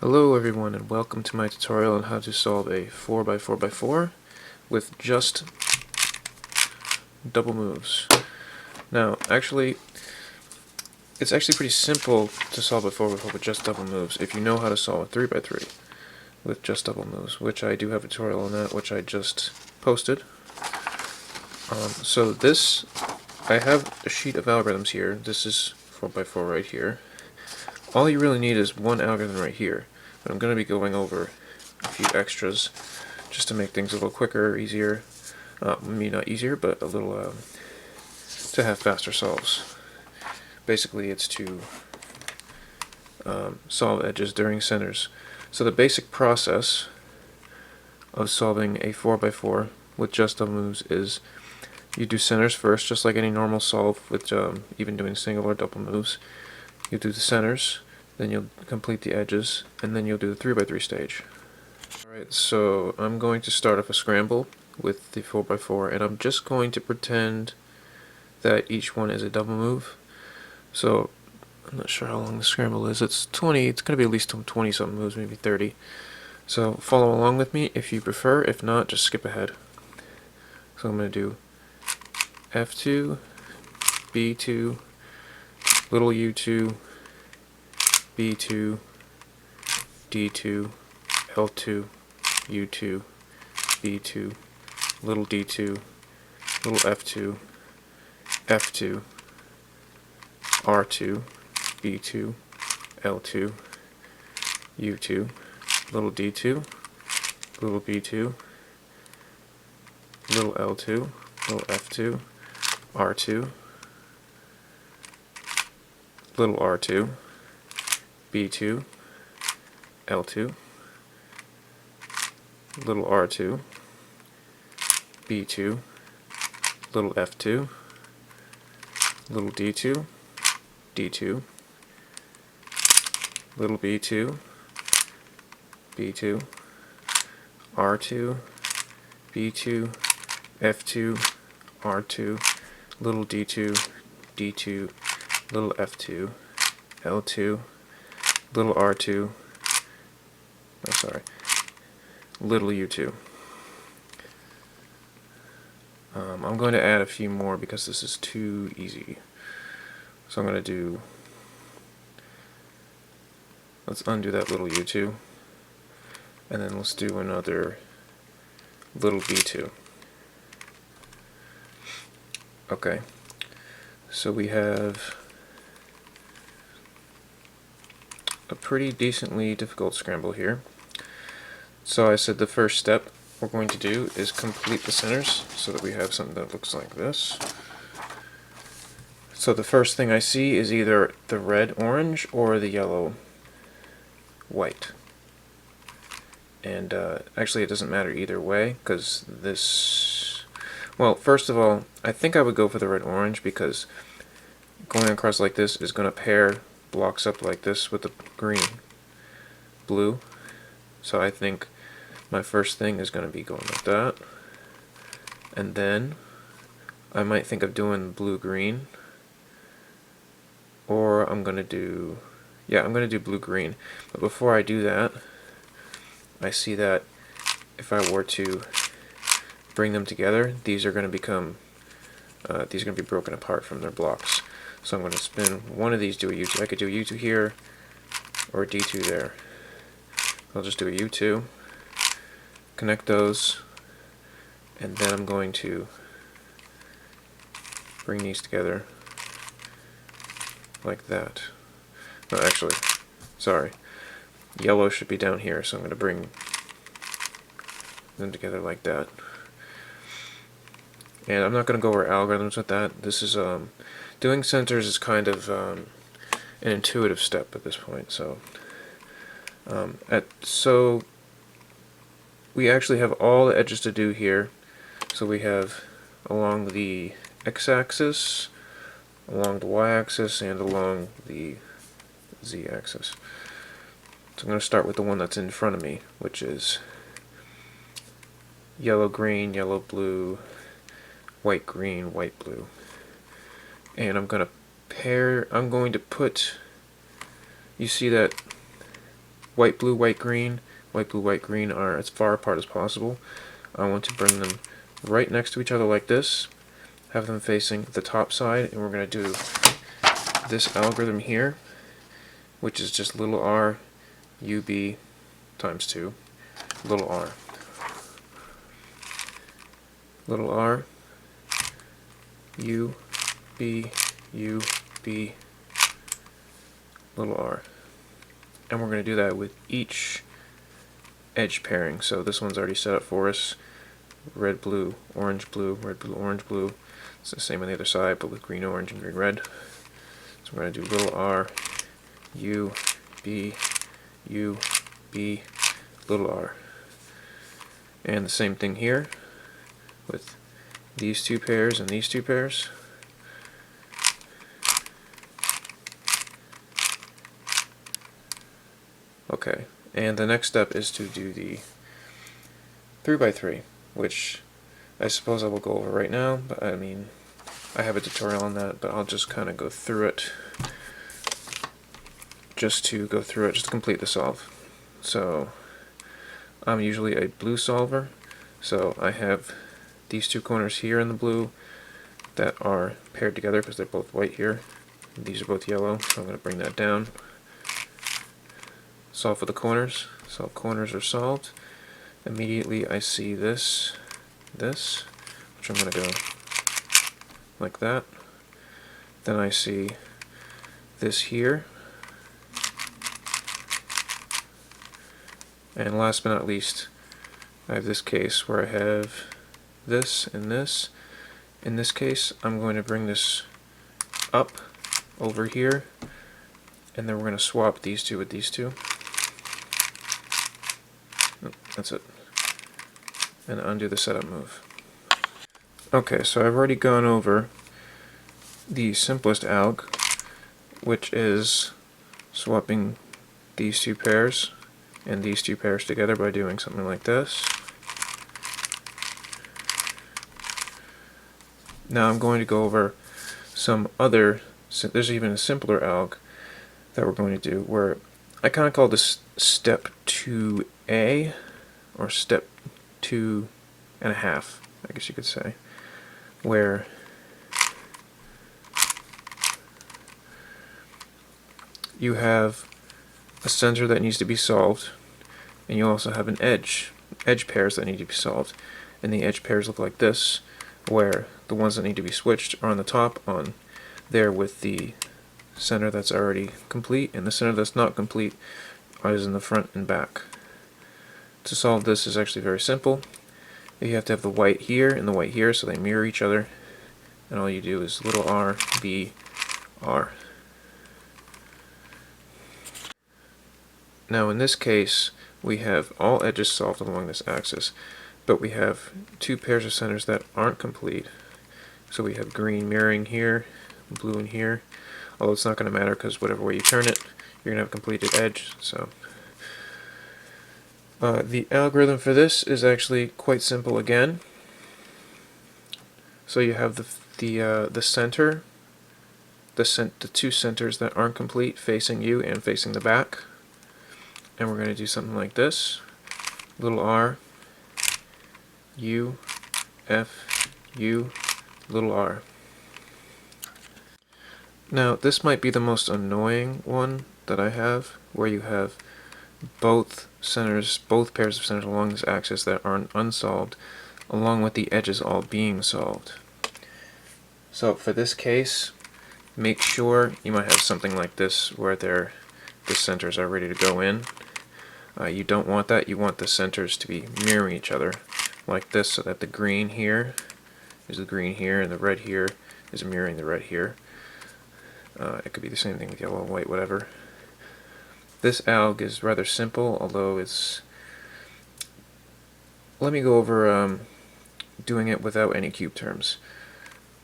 Hello everyone and welcome to my tutorial on how to solve a 4x4x4 with just double moves. Now it's actually pretty simple to solve a 4x4 with just double moves if you know how to solve a 3x3 with just double moves, which I do have a tutorial on that which I just posted. I have a sheet of algorithms here. This is 4x4 right here. All you really need is one algorithm right here, but I'm going to be going over a few extras just to make things a little quicker, easier. Maybe not easier, but a little to have faster solves. Basically, it's to solve edges during centers. So the basic process of solving a 4x4 with just double moves is you do centers first, just like any normal solve with even doing single or double moves. You do the centers, then you'll complete the edges, and then you'll do the 3x3 stage. Alright, so I'm going to start off a scramble with the 4x4, and I'm just going to pretend that each one is a double move. So I'm not sure how long the scramble is. It's going to be at least 20 something moves, maybe 30. So follow along with me if you prefer. If not, just skip ahead. So I'm going to do F2, B2, little U2, B2, D2, L2, U2, B2, little D2, little F2, F2, R2, B2, L2, U2, little D2, little B2, little L2, little F2, R2, little R2, B2, L2, little R2, B2, little F2, little D2, D2, little B2, B2, R2, B2, F2, R2, little D2, D2, little F2, L2, little R2, little U2. I'm going to add a few more because this is too easy. So I'm going to do, let's undo that little U2, and then let's do another little B2. Okay, so we have a pretty decently difficult scramble here. So I said the first step we're going to do is complete the centers so that we have something that looks like this. So the first thing I see is either the red orange or the yellow white. And actually it doesn't matter either way because this, well, first of all, I think I would go for the red orange because going across like this is going to pair blocks up like this with the green blue. So I think my first thing is going to be going like that, and then I might think of doing blue-green, or I'm going to do blue-green. But before I do that, I see that if I were to bring them together, these are going to become be broken apart from their blocks. So I'm going to spin one of these, do a U2. I could do a U2 here, or a D2 there. I'll just do a U2, connect those, and then I'm going to bring these together like that. No, actually, sorry. Yellow should be down here, so I'm going to bring them together like that. And I'm not going to go over algorithms with that. This is doing centers is kind of an intuitive step at this point. So so we actually have all the edges to do here. So we have along the x-axis, along the y-axis, and along the z-axis. So I'm going to start with the one that's in front of me, which is yellow-green, yellow-blue, white-green, white-blue. And I'm going to put, you see that white, blue, white, green. White, blue, white, green are as far apart as possible. I want to bring them right next to each other like this, have them facing the top side, and we're going to do this algorithm here, which is just little r ub times 2, little r. Little r, u, b, u, b, little r. And we're going to do that with each edge pairing. So this one's already set up for us. Red, blue, orange, blue, red, blue, orange, blue. It's the same on the other side, but with green, orange, and green, red. So we're going to do little r, u, b, u, b, little r. And the same thing here with these two pairs and these two pairs. Okay, and the next step is to do the 3x3, which I suppose I will go over right now, but I mean, I have a tutorial on that, but I'll just kind of go through it, just to complete the solve. So, I'm usually a blue solver, so I have these two corners here in the blue that are paired together because they're both white here. These are both yellow, so I'm going to bring that down. Solve for the corners. So corners are solved. Immediately I see this, which I'm going to go like that. Then I see this here. And last but not least, I have this case where I have this and this. In this case, I'm going to bring this up over here, and then we're going to swap these two with these two. That's it. And undo the setup move. Okay, so I've already gone over the simplest alg, which is swapping these two pairs and these two pairs together by doing something like this. Now I'm going to go over some other, there's even a simpler alg that we're going to do, where I kind of call this step 2A, or step 2.5, I guess you could say, where you have a center that needs to be solved, and you also have an edge pairs that need to be solved. And the edge pairs look like this, where the ones that need to be switched are on the top, on there with the center that's already complete, and the center that's not complete is in the front and back. To solve this is actually very simple. You have to have the white here and the white here, so they mirror each other, and all you do is little r, b, r. Now in this case, we have all edges solved along this axis, but we have two pairs of centers that aren't complete. So we have green mirroring here, blue in here, although it's not going to matter because whatever way you turn it, you're going to have a completed edge. So the algorithm for this is actually quite simple again. So you have the center, the two centers that aren't complete facing you and facing the back. And we're going to do something like this. Little r, u, f, u, little r. Now this might be the most annoying one that I have, where you have both pairs of centers along this axis that aren't unsolved, along with the edges all being solved. So for this case, make sure you might have something like this where the centers are ready to go in. You don't want that. You want the centers to be mirroring each other like this, so that the green here is the green here and the red here is mirroring the red here. It could be the same thing with yellow, white, whatever. This alg is rather simple, although it's... Let me go over doing it without any cube turns.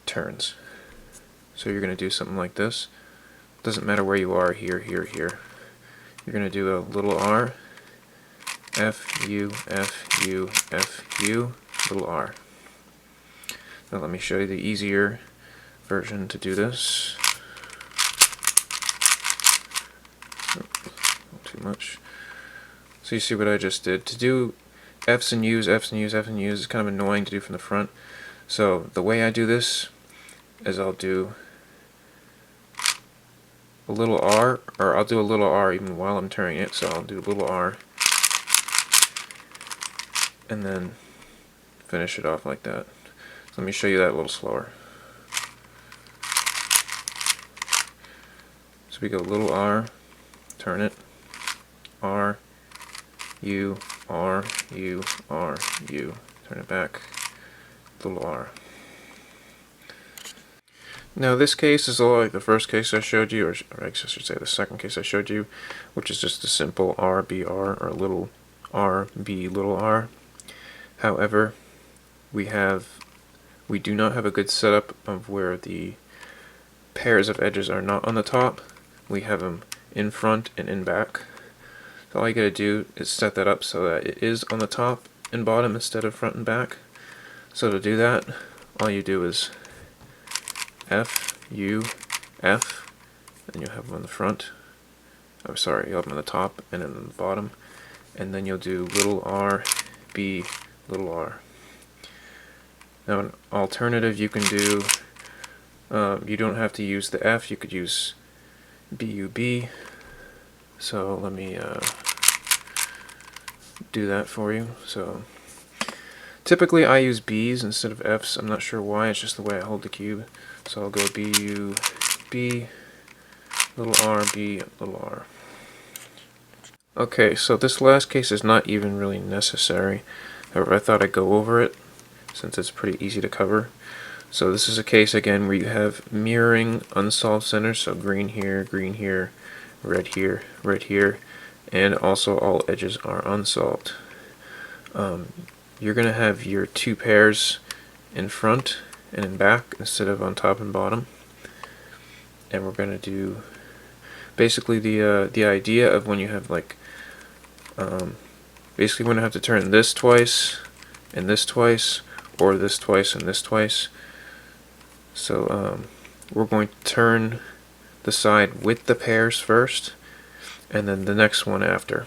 So you're going to do something like this. Doesn't matter where you are, here, here, here. You're going to do a little r, f, u, f, u, f, u, little r. Now let me show you the easier version to do this. Not too much. So you see what I just did. To do F's and U's, F's and U's, F's and U's is kind of annoying to do from the front. So the way I do this is I'll do a little R, or I'll do a little R even while I'm turning it. So I'll do a little R and then finish it off like that. So let me show you that a little slower. So we go little R, turn it, R, U, R, U, R, U, turn it back, little R. Now this case is a lot like the first case I showed you, or I guess I should say the second case I showed you, which is just a simple R, B, R, or little R, B, little R. However, we do not have a good setup of where the pairs of edges are not on the top. We have them in front and in back. So all you gotta do is set that up so that it is on the top and bottom instead of front and back. So to do that, all you do is F, U, F, and you'll have them on the front. I'm sorry, you'll have them on the top and then on the bottom. And then you'll do little R, B, little R. Now an alternative you can do, you don't have to use the F, you could use B-U-B. So let me do that for you. So typically I use B's instead of F's. I'm not sure why, it's just the way I hold the cube. So I'll go B-U-B, little R, B, little R. Okay, so this last case is not even really necessary. However, I thought I'd go over it since it's pretty easy to cover. So this is a case again where you have mirroring unsolved centers, so green here, red here, and also all edges are unsolved. You're going to have your two pairs in front and in back instead of on top and bottom. And we're going to do basically the idea of when you have like basically we're going to have to turn this twice and this twice, or this twice and this twice. So we're going to turn the side with the pairs first and then the next one after.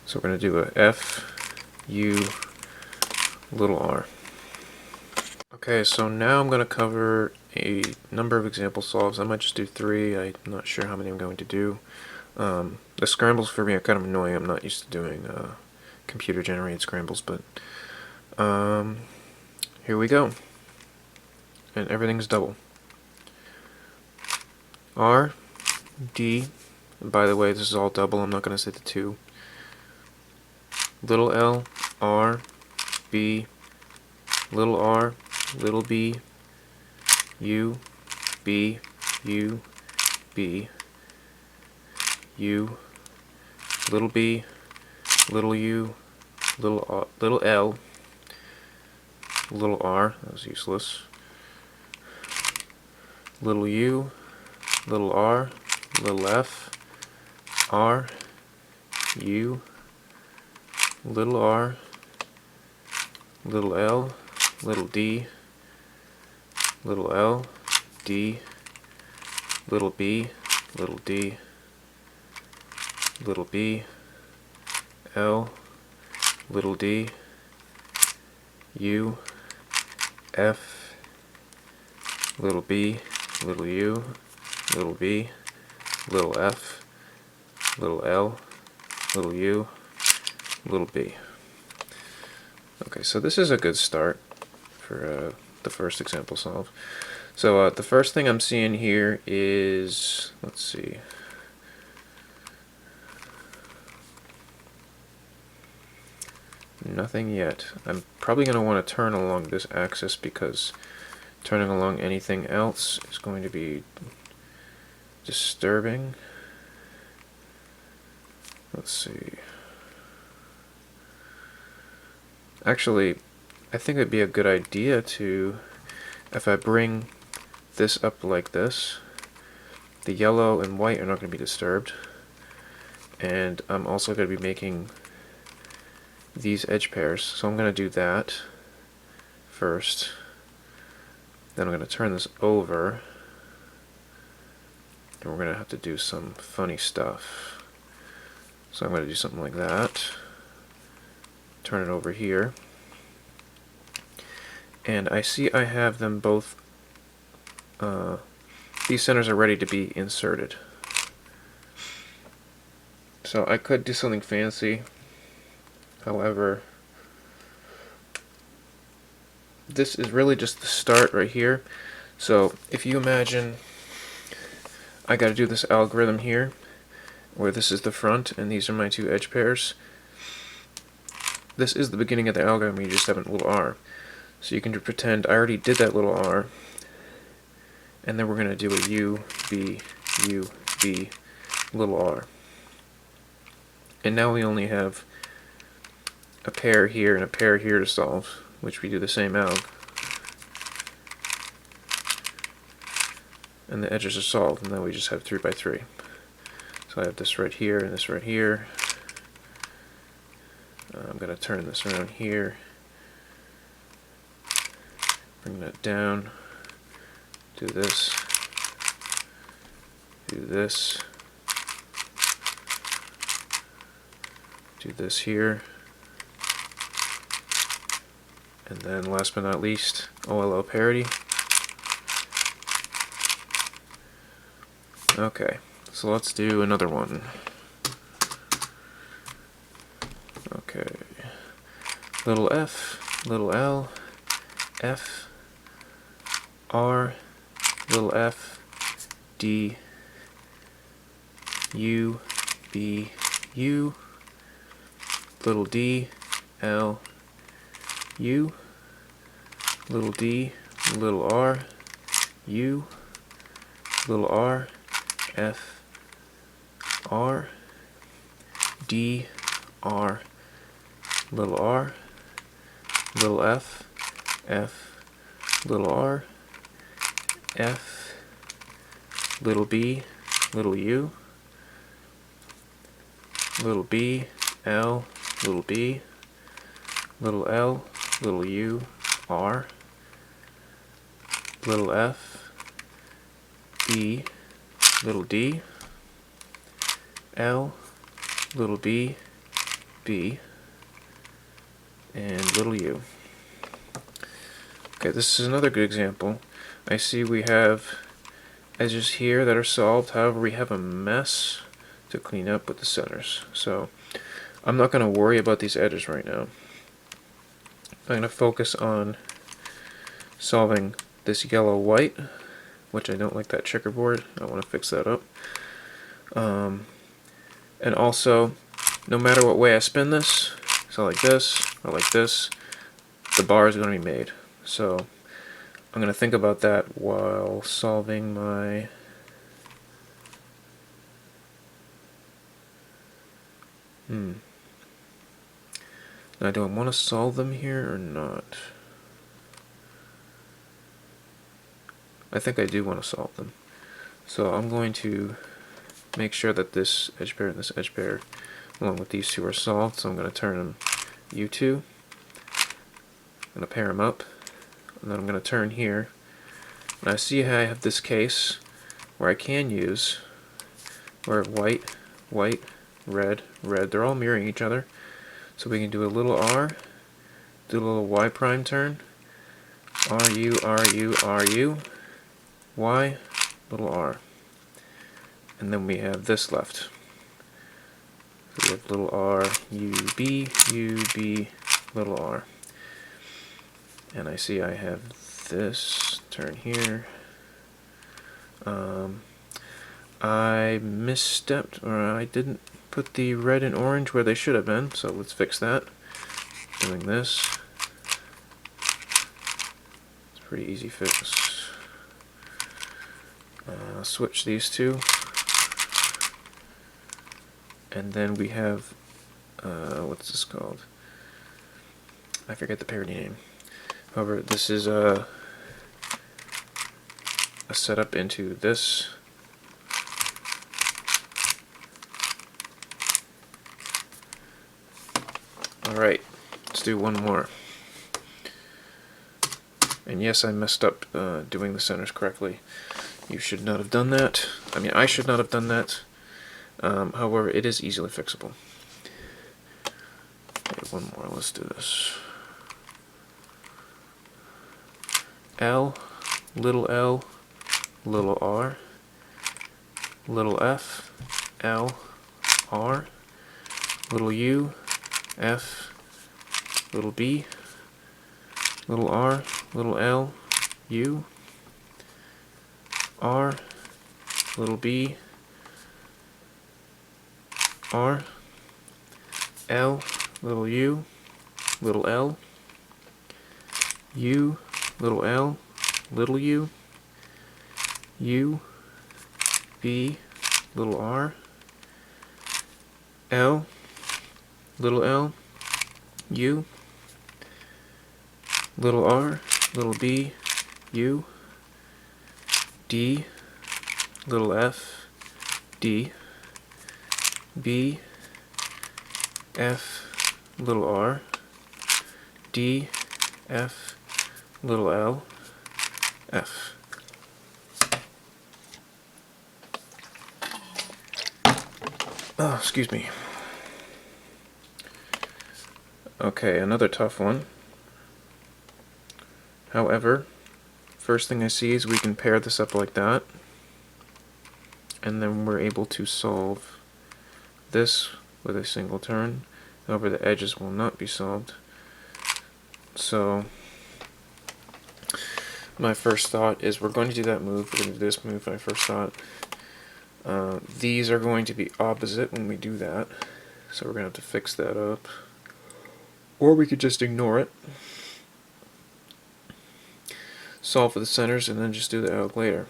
So we're going to do a F, U, little R. Okay, so now I'm going to cover a number of example solves. I might just do 3. I'm not sure how many I'm going to do. The scrambles for me are kind of annoying. I'm not used to doing computer generated scrambles, but here we go. And everything's double. R, D, and by the way, this is all double. I'm not going to say the 2. Little L, R, B, little R, little B, U, B, U, B, U, little b, little u, little L, little R, that was useless, little u, little R, little F, R, U, little R, little L, little D, little L, D, little B, little D, little b, L, little d, U, F, little b, little u, little b, little F, little L, little u, little b. Okay, so this is a good start for the first example solve. So the first thing I'm seeing here is, let's see, nothing yet. I'm probably going to want to turn along this axis because turning along anything else is going to be disturbing. Let's see. Actually, I think it'd be a good idea to, if I bring this up like this, the yellow and white are not going to be disturbed. And I'm also going to be making these edge pairs, so I'm going to do that first. Then I'm going to turn this over, and we're going to have to do some funny stuff. So I'm going to do something like that. Turn it over here. And I see I have them both, these centers are ready to be inserted. So I could do something fancy. However, this is really just the start right here. So if you imagine I got to do this algorithm here, where this is the front and these are my two edge pairs. This is the beginning of the algorithm, you just have a little r. So you can pretend I already did that little r, and then we're going to do a u, b, little r. And now we only have a pair here and a pair here to solve, which we do the same alg. And the edges are solved, and now we just have 3 by 3. So I have this right here and this right here. I'm going to turn this around here, bring that down, do this, do this, do this here, and then last but not least, OLL parity. Okay, so let's do another one. Okay, little f, little l, f, r, little f, d, u, b, u, little d, l, u, little d, little r, u, little r, f, r, d, r, little r, little f, f, little r, f, little b, little u, little b, l, little b, little l, little u, r, little f, e, little d, l, little b, b, and little u. Okay, this is another good example. I see we have edges here that are solved, however we have a mess to clean up with the centers. So I'm not going to worry about these edges right now. I'm going to focus on solving this yellow-white, which I don't like that checkerboard. I want to fix that up. And also, no matter what way I spin this, so like this or like this, the bar is going to be made. So I'm going to think about that while solving my Now, do I want to solve them here or not? I think I do want to solve them. So I'm going to make sure that this edge pair and this edge pair, along with these two, are solved. So I'm going to turn them U2. I'm going to pair them up. And then I'm going to turn here. And I see how I have this case where I can use where white, white, red, red, they're all mirroring each other. So we can do a little R, do a little Y prime turn, RU, RU, RU, Y, little R. And then we have this left. So we have little R, U, B, little R. And I see I have this turn here. I misstepped, or I didn't put the red and orange where they should have been, so let's fix that. Doing this. It's a pretty easy fix. Switch these two. And then we have, what's this called? I forget the parody name. However, this is a setup into this. Alright, let's do one more. And yes, I messed up doing the centers correctly. You should not have done that. I mean, I should not have done that. However, it is easily fixable. Okay, one more. Let's do this. L, little r, little f, L, R, little u, f, little b, little r, little l, u, r, little b, r, l, little u, little l, u, little l, little u, b, little r, l, little l, u, little r, little b, u, d, little f, d, b, f, little r, d, f, little l, f. Oh, excuse me. Okay, another tough one. However, first thing I see is we can pair this up like that, and then we're able to solve this with a single turn. However, the edges will not be solved. So my first thought is we're going to do that move, we're going to do this move, my first thought. These are going to be opposite when we do that, so we're going to have to fix that up. Or we could just ignore it, solve for the centers, and then just do the alg later.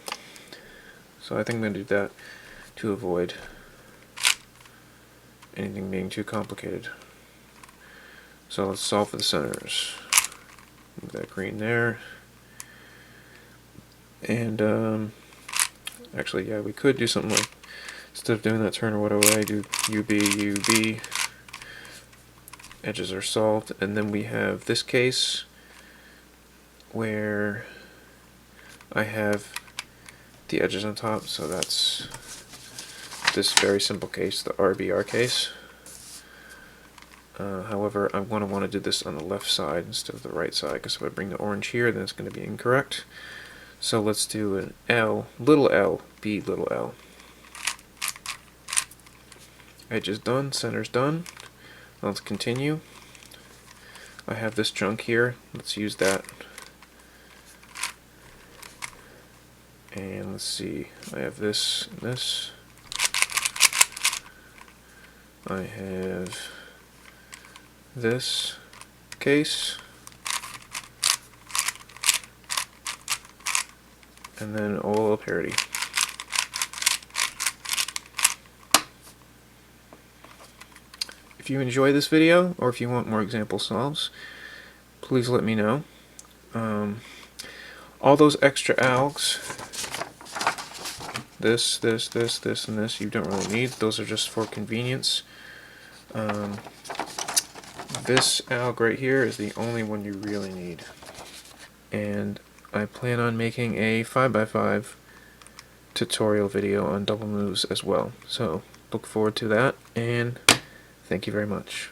So I think I'm going to do that to avoid anything being too complicated. So let's solve for the centers. Move that green there. And actually, yeah, we could do something like, instead of doing that turn or whatever, I do UB, edges are solved, and then we have this case where I have the edges on top, so that's this very simple case, the RBR case. However, I'm going to want to do this on the left side instead of the right side, because if I bring the orange here, then it's going to be incorrect. So let's do an L, little l, B, little l. Edge is done, center's done. Let's continue. I have this chunk here, let's use that. And let's see, I have this and this. I have this case. And then OLL parity. If you enjoy this video, or if you want more example solves, please let me know. All those extra algs, this, and this, you don't really need. Those are just for convenience. This alg right here is the only one you really need. And I plan on making a 5x5 tutorial video on double moves as well. So look forward to that, and thank you very much.